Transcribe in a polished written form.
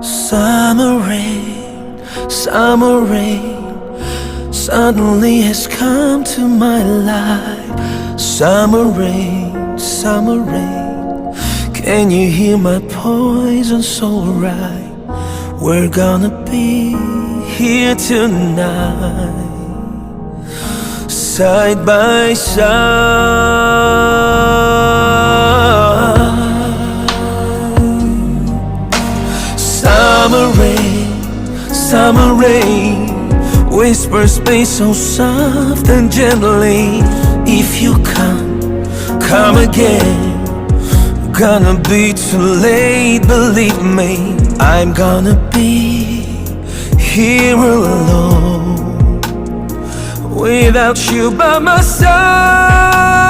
Summer rain suddenly has come to my life. Summer rain, can you hear my poison so right? We're gonna be here tonight, side by side. Summer rain whispers me so soft and gently. If you come again, gonna be too late, believe me. I'm gonna be here alone, without you by my side.